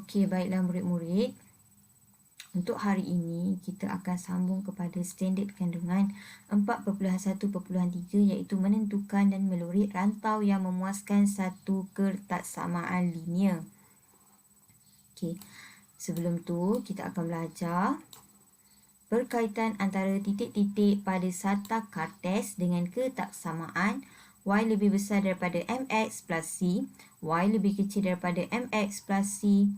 Okey, baiklah murid-murid. Untuk hari ini, kita akan sambung kepada standard kandungan 4.1.3 iaitu menentukan dan melurik rantau yang memuaskan satu ketaksamaan linear. Okey, sebelum tu kita akan belajar berkaitan antara titik-titik pada sarta Cartez dengan ketaksamaan y lebih besar daripada mx plus c, y lebih kecil daripada mx plus c,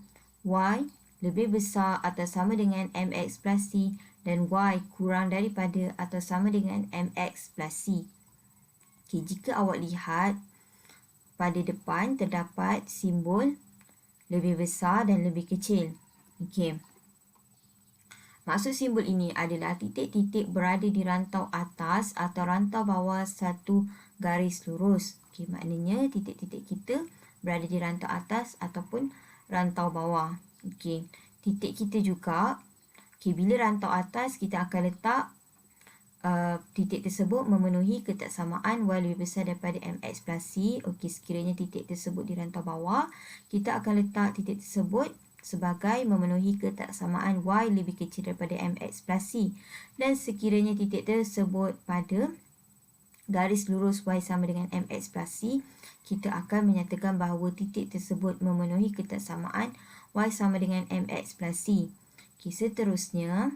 y lebih besar atau sama dengan mx plus c dan y kurang daripada atau sama dengan mx plus c. Okay, jika awak lihat pada depan terdapat simbol lebih besar dan lebih kecil. Okay. Maksud simbol ini adalah titik-titik berada di rantau atas atau rantau bawah satu garis lurus. Okay, maknanya titik-titik kita berada di rantau atas ataupun rantau bawah. Okey, titik kita juga, bila rantau atas kita akan letak titik tersebut memenuhi ketaksamaan y lebih besar daripada mx plus c. Okey, sekiranya titik tersebut di rantau bawah, kita akan letak titik tersebut sebagai memenuhi ketaksamaan y lebih kecil daripada mx plus c. Dan sekiranya titik tersebut pada garis lurus y sama dengan mx plus c, kita akan menyatakan bahawa titik tersebut memenuhi ketaksamaan y sama dengan mx plus c. Okay, seterusnya,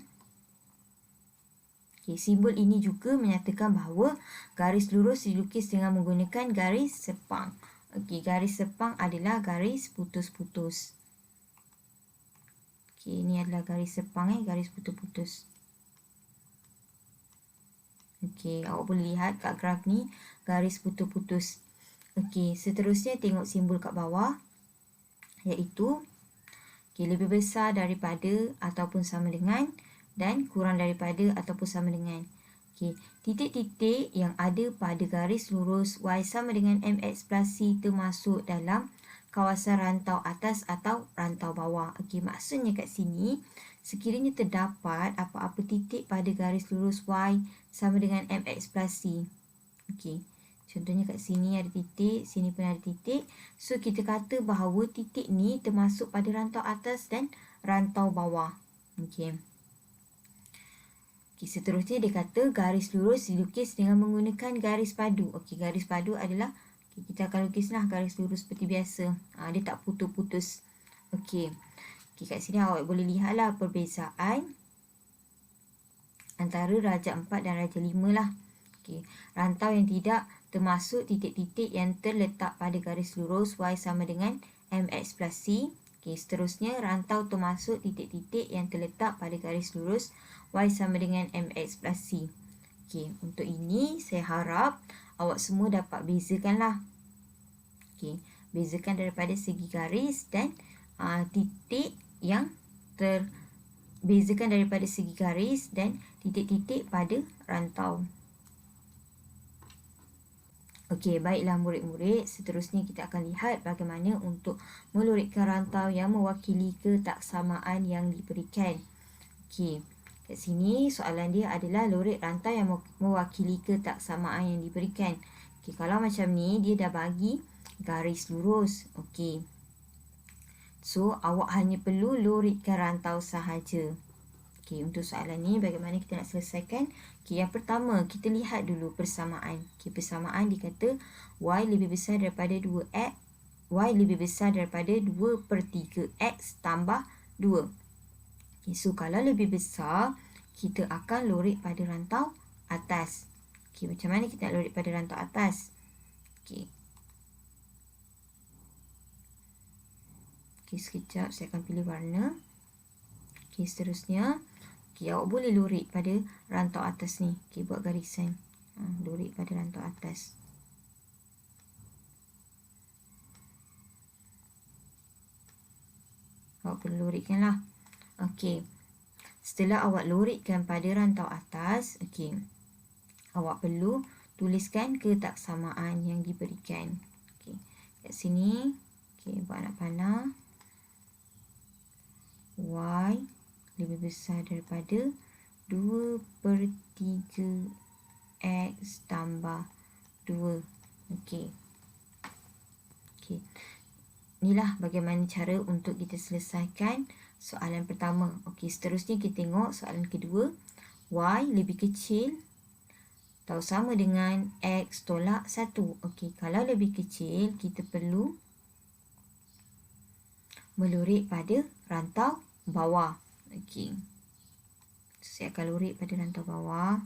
simbol ini juga menyatakan bahawa garis lurus dilukis dengan menggunakan garis sepang. Okay, garis sepang adalah garis putus-putus. Okay, ini adalah garis sepang, garis putus-putus. Okey, awak boleh lihat kat graf ni garis putus-putus. Okey, seterusnya tengok simbol kat bawah iaitu lebih besar daripada ataupun sama dengan dan kurang daripada ataupun sama dengan. Okey, titik-titik yang ada pada garis lurus y sama dengan mx plus c termasuk dalam kawasan rantau atas atau rantau bawah. Okey, maksudnya kat sini sekiranya terdapat apa-apa titik pada garis lurus y sama dengan mx plus c. Okey, contohnya kat sini ada titik, sini pun ada titik. So, kita kata bahawa titik ni termasuk pada rantau atas dan rantau bawah. Okey. Okey, seterusnya dia kata garis lurus dilukis dengan menggunakan garis padu. Okey, garis padu adalah, kita akan lukislah garis lurus seperti biasa. Dia tak putus-putus. Okey. Okey, kat sini awak boleh lihatlah perbezaan antara Raja 4 dan Raja 5 lah. Okey, rantau yang tidak termasuk titik-titik yang terletak pada garis lurus y sama dengan mx plus c. Okey, seterusnya rantau termasuk titik-titik yang terletak pada garis lurus y sama dengan mx plus c. Okey, untuk ini saya harap awak semua dapat bezakanlah. Okey, bezakan daripada segi garis dan titik yang bezakan daripada segi garis dan titik-titik pada rantau. Okey, baiklah murid-murid. Seterusnya kita akan lihat bagaimana untuk melurikkan rantau yang mewakili ketaksamaan yang diberikan. Okey, kat sini soalan dia adalah lurik rantau yang mewakili ketaksamaan yang diberikan. Okey, kalau macam ni dia dah bagi garis lurus. Okey, so awak hanya perlu lurikkan rantau sahaja. Okey, untuk soalan ni bagaimana kita nak selesaikan? Okey, yang pertama kita lihat dulu persamaan. Okey, persamaan dikata y lebih besar daripada 2x, y lebih besar daripada 2/3x tambah 2. Okey, so kalau lebih besar, kita akan lurik pada rantau atas. Okey, macam mana kita nak lurik pada rantau atas? Okey. Okey, sekejap saya akan pilih warna. Okey, seterusnya, awak boleh lurik pada rantau atas ni. Okey, buat garisan. Lurik pada rantau atas. Awak perlu lurikkanlah. Okey. Setelah awak lurikkan pada rantau atas, okey, awak perlu tuliskan ketaksamaan yang diberikan. Okey, kat sini, okey, buat anak panah. Y lebih besar daripada 2/3x tambah 2. Okey. Okey. inilah bagaimana cara untuk kita selesaikan soalan pertama. Okey, seterusnya kita tengok soalan kedua. Y lebih kecil atau sama dengan X tolak 1. Okey, kalau lebih kecil, kita perlu melurik pada rantau bawah. Okey. Saya akan lurik pada rantau bawah.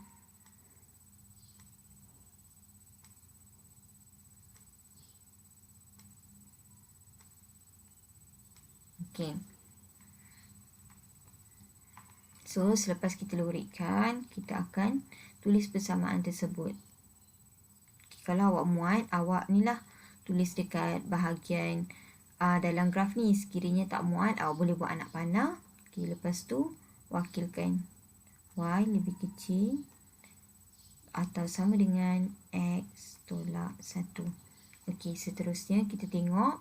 Okey. So, selepas kita lurikkan, kita akan tulis persamaan tersebut. Okay, kalau awak muat, awak ni lah tulis dekat bahagian dalam graf ni. Sekiranya tak muat, awak boleh buat anak panah. Okay, lepas tu, wakilkan Y lebih kecil atau sama dengan X tolak 1. Okey, seterusnya kita tengok.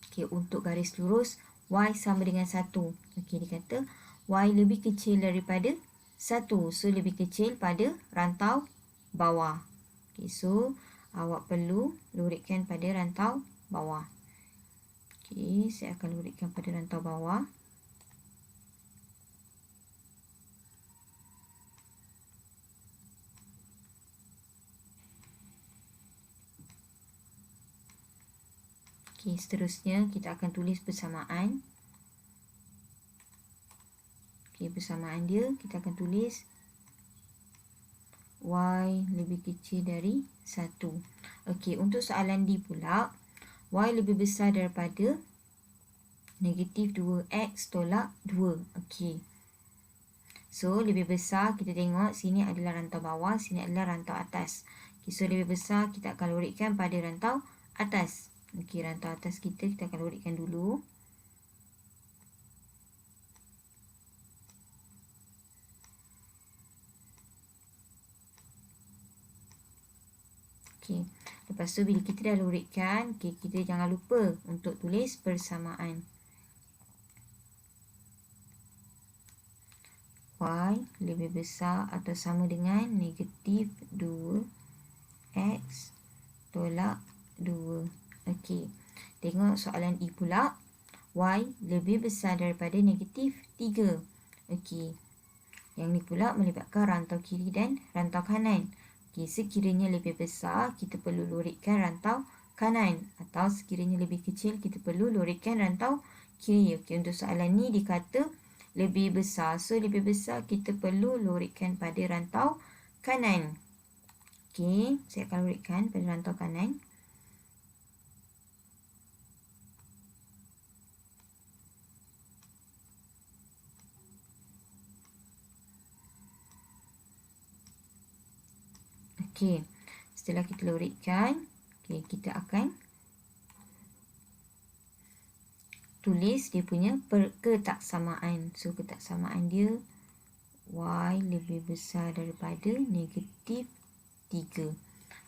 Okey, untuk garis lurus, Y sama dengan 1. Okey, dia kata Y lebih kecil daripada 1. So, lebih kecil pada rantau bawah. Okey, so awak perlu lurikkan pada rantau bawah. Okey, saya akan lurikkan pada rantau bawah. Okey, seterusnya kita akan tulis persamaan. Okey, persamaan dia kita akan tulis Y lebih kecil dari 1. Okey, untuk soalan D pula, Y lebih besar daripada negatif 2X tolak 2. Okey. So, lebih besar kita tengok sini adalah rantau bawah, sini adalah rantau atas. Okey, so lebih besar kita akan lurikkan pada rantau atas. Okey, rantau atas kita akan lurikkan dulu. Okey, lepas tu bila kita dah lurikkan, okay, kita jangan lupa untuk tulis persamaan. Y lebih besar atau sama dengan negatif 2X tolak 2. Okey, tengok soalan E pula. Y lebih besar daripada negatif 3. Okey, yang ni pula melibatkan rantau kiri dan rantau kanan. Okey, sekiranya lebih besar, kita perlu lurikkan rantau kanan. Atau sekiranya lebih kecil, kita perlu lurikkan rantau kiri. Okey, untuk soalan ni dikata lebih besar. So, lebih besar kita perlu lurikkan pada rantau kanan. Okey, saya akan lurikkan pada rantau kanan. Okey, setelah kita lurikkan, okay, kita akan tulis dia punya ketaksamaan. So, ketaksamaan dia Y lebih besar daripada negatif 3.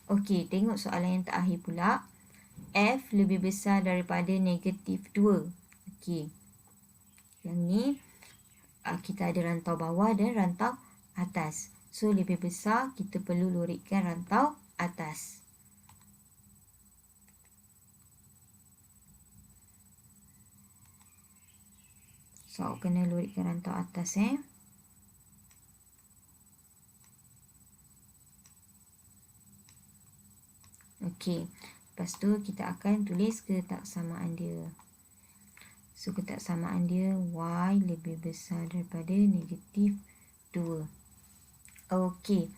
Okey, tengok soalan yang terakhir pula. F lebih besar daripada negatif 2. Okey, yang ni kita ada rantau bawah dan rantau atas. So, lebih besar kita perlu lurikkan rantau atas. So, kena lurikkan rantau atas Okey, lepas tu kita akan tulis ketaksamaan dia. So, ketaksamaan dia Y lebih besar daripada negatif 2. Okey,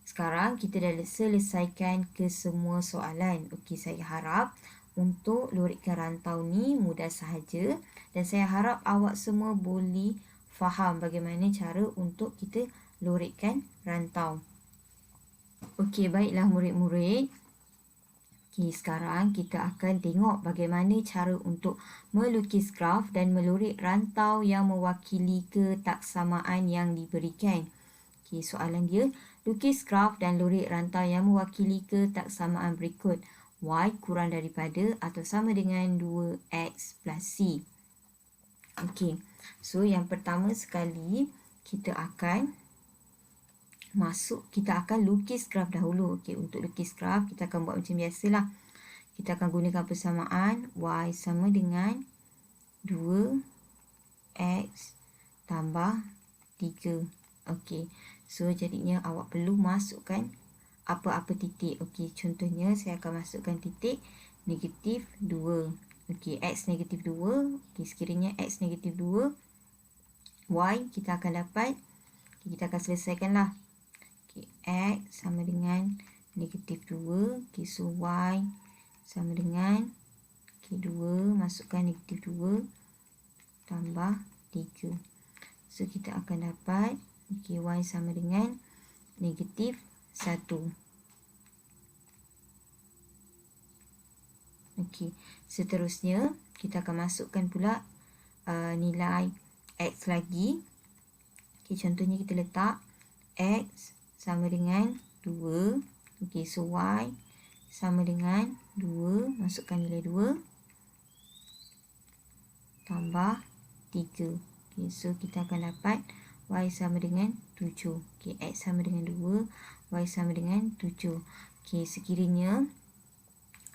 sekarang kita dah selesaikan kesemua soalan. Okey, saya harap untuk lurikkan rantau ni mudah sahaja. Dan saya harap awak semua boleh faham bagaimana cara untuk kita lurikkan rantau. Okey, baiklah murid-murid. Okey, sekarang kita akan tengok bagaimana cara untuk melukis graf dan melurik rantau yang mewakili ketaksamaan yang diberikan. Okey, soalan dia, lukis graf dan lurik rantau yang mewakili ketaksamaan berikut. Y kurang daripada atau sama dengan 2X plus C. Okey, so yang pertama sekali kita akan lukis graf dahulu. Okey, untuk lukis graf kita akan buat macam biasalah. kita akan gunakan persamaan y sama dengan 2x tambah 3. Okey. So jadinya awak perlu masukkan apa-apa titik. Okey, contohnya saya akan masukkan titik negatif 2. Okey, x negatif 2. Okey, sekiranya x negatif 2, y kita akan dapat, kita akan selesaikanlah. Okey, x sama dengan negatif 2. Okey, so y sama dengan 2, masukkan negatif 2 tambah 3. So kita akan dapat y sama dengan negatif 1. Okey, seterusnya kita akan masukkan pula nilai x lagi. Okey, contohnya kita letak x sama dengan 2. Okey, so y sama dengan 2, masukkan nilai 2 tambah 3. Okay, so kita akan dapat y sama dengan 7. Okay, x sama dengan 2, y sama dengan 7. Okay, sekiranya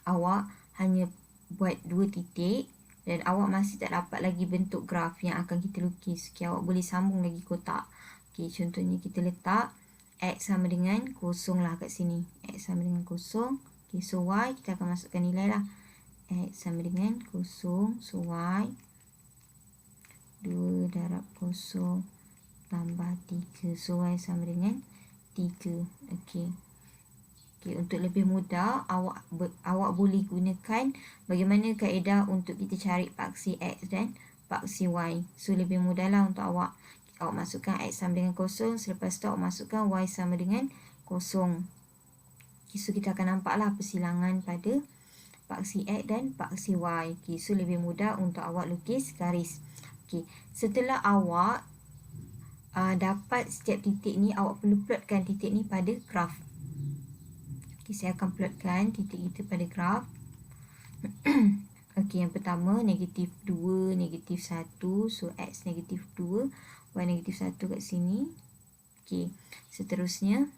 awak hanya buat 2 titik dan awak masih tak dapat lagi bentuk graf yang akan kita lukis, okay, awak boleh sambung lagi kotak. Okay, contohnya kita letak x sama dengan 0 lah kat sini. X sama dengan 0. Okay, so y kita akan masukkan nilai lah. X sama dengan 0. So y 2 darab 0 tambah 3. So y sama dengan 3. Okey. Okey, untuk lebih mudah awak boleh gunakan bagaimana kaedah untuk kita cari paksi x dan paksi y. So lebih mudahlah untuk awak masukkan x sama dengan 0, selepas tu awak masukkan y sama dengan 0. Okay, so kita akan nampaklah persilangan pada paksi x dan paksi y. Okay, so lebih mudah untuk awak lukis garis. Okay, setelah awak dapat setiap titik ni, awak perlu plotkan titik ni pada graf. Okay, saya akan plotkan titik kita pada graf. Okay, yang pertama negatif 2, negatif 1. So x negatif 2, y negatif 1 kat sini. Okay, seterusnya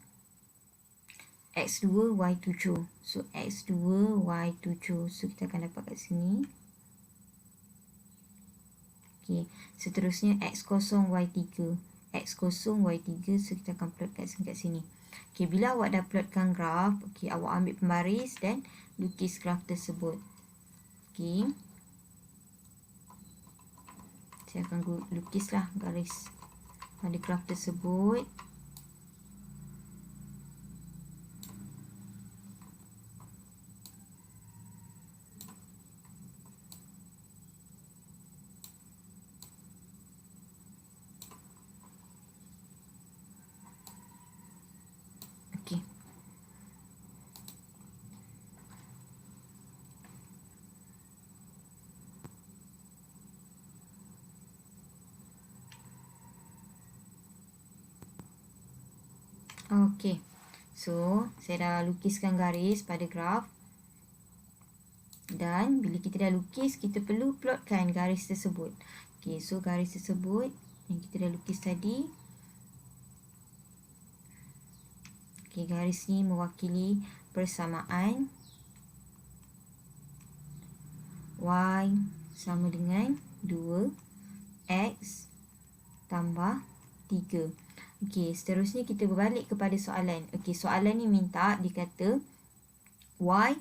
x2, y7. So x2, y7. So kita akan dapat kat sini. Okay, seterusnya x0, y3. x0, y3. So kita akan plot kat sini. Okay, bila awak dah plotkan graf, okay, awak ambil pembaris dan lukis graf tersebut. Okay, saya akan lukislah garis pada graf tersebut. Okey. Okey. So, saya dah lukiskan garis pada graf. Dan bila kita dah lukis, kita perlu plotkan garis tersebut. Okey, so garis tersebut yang kita dah lukis tadi. Okey, garis ni mewakili persamaan y sama dengan 2x tambah 3. Okey, seterusnya kita berbalik kepada soalan. Okey, soalan ni minta dikata y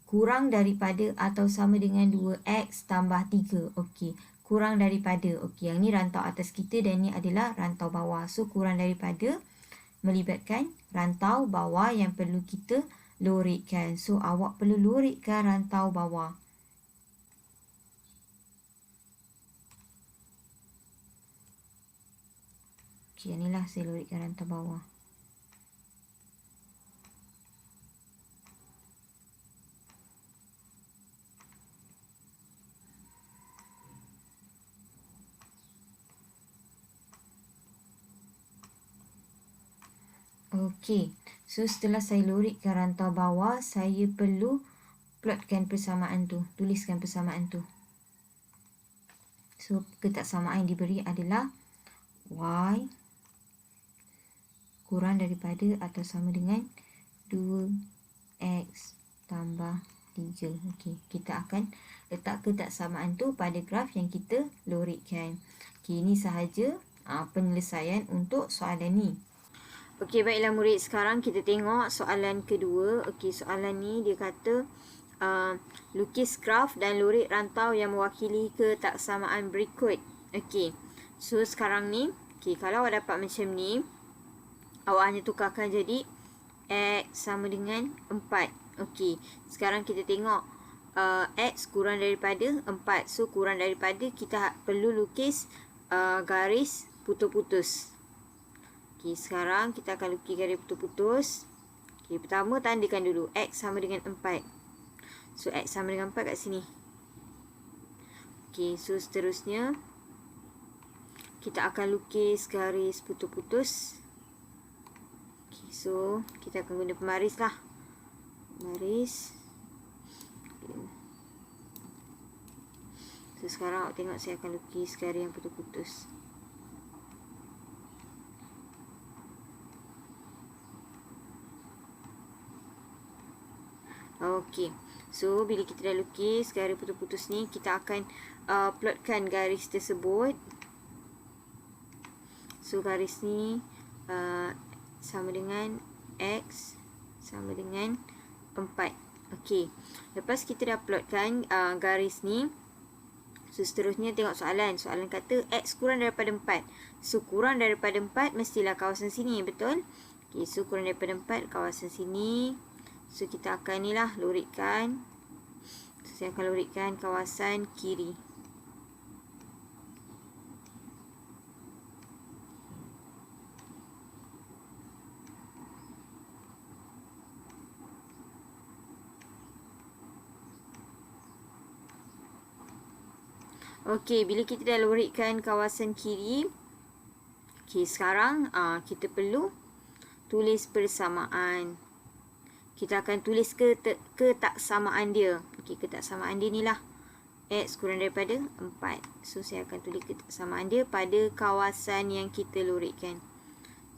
kurang daripada atau sama dengan 2x tambah 3. Okey, kurang daripada. Okey, yang ni rantau atas kita dan ni adalah rantau bawah. So, kurang daripada melibatkan rantau bawah yang perlu kita lorikkan. So, awak perlu lorikkan rantau bawah. Okey, inilah saya lorikkan rantau bawah. Okey, so setelah saya lorikkan rantau bawah, saya perlu plotkan persamaan tu, tuliskan persamaan tu. So, ketaksamaan yang diberi adalah y kurang daripada atau sama dengan 2x tambah 3. Okey, kita akan letak ketaksamaan tu pada graf yang kita lorikkan. Okey, ini sahaja penyelesaian untuk soalan ni. Okey, baiklah murid, sekarang kita tengok soalan kedua. Okey, soalan ni dia kata lukis graf dan lorik rantau yang mewakili ketaksamaan berikut. Okey, so sekarang ni, kalau awak dapat macam ni, awak hanya tukarkan jadi X sama dengan 4. Okey, sekarang kita tengok X kurang daripada 4. So, kurang daripada, kita perlu lukis garis putus-putus. Okey, sekarang kita akan lukis garis putus-putus. Okey, pertama tandakan dulu X sama dengan 4. So, X sama dengan 4 kat sini. Okey, so seterusnya kita akan lukis garis putus-putus. Okey, so kita akan guna pembaris lah. Pembaris. Okay. So, sekarang awak tengok saya akan lukis garis yang putus-putus. Okey. So, bila kita dah lukis garis putus-putus ni, kita akan plotkan garis tersebut. So, garis ni sama dengan X sama dengan 4. Okey. Lepas kita dah plotkan garis ni, so seterusnya tengok soalan. Soalan kata X kurang daripada 4. So, kurang daripada 4 mestilah kawasan sini, betul? Okey, so kurang daripada 4 kawasan sini. So, kita akan ni lah lorikkan. So, saya akan lorikkan kawasan kiri. Okey, bila kita dah lorikkan kawasan kiri, okey, sekarang kita perlu tulis persamaan. Kita akan tulis ketaksamaan dia. Okey, ketaksamaan dia ni lah X kurang daripada 4. So, saya akan tulis ketaksamaan dia pada kawasan yang kita lorikkan.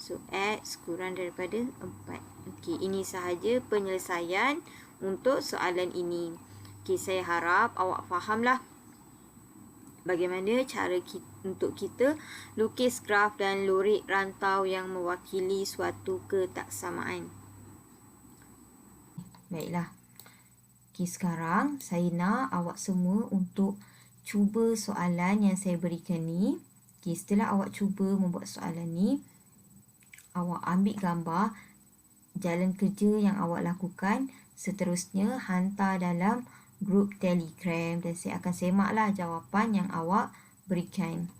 So, X kurang daripada 4. Okey, ini sahaja penyelesaian untuk soalan ini. Okey, saya harap awak fahamlah bagaimana cara untuk kita lukis graf dan lorik rantau yang mewakili suatu ketaksamaan. Baiklah. Okey, sekarang saya nak awak semua untuk cuba soalan yang saya berikan ni. Okey, setelah awak cuba membuat soalan ni, awak ambil gambar jalan kerja yang awak lakukan. Seterusnya, hantar dalam grup Telegram dan saya akan semaklah jawapan yang awak berikan.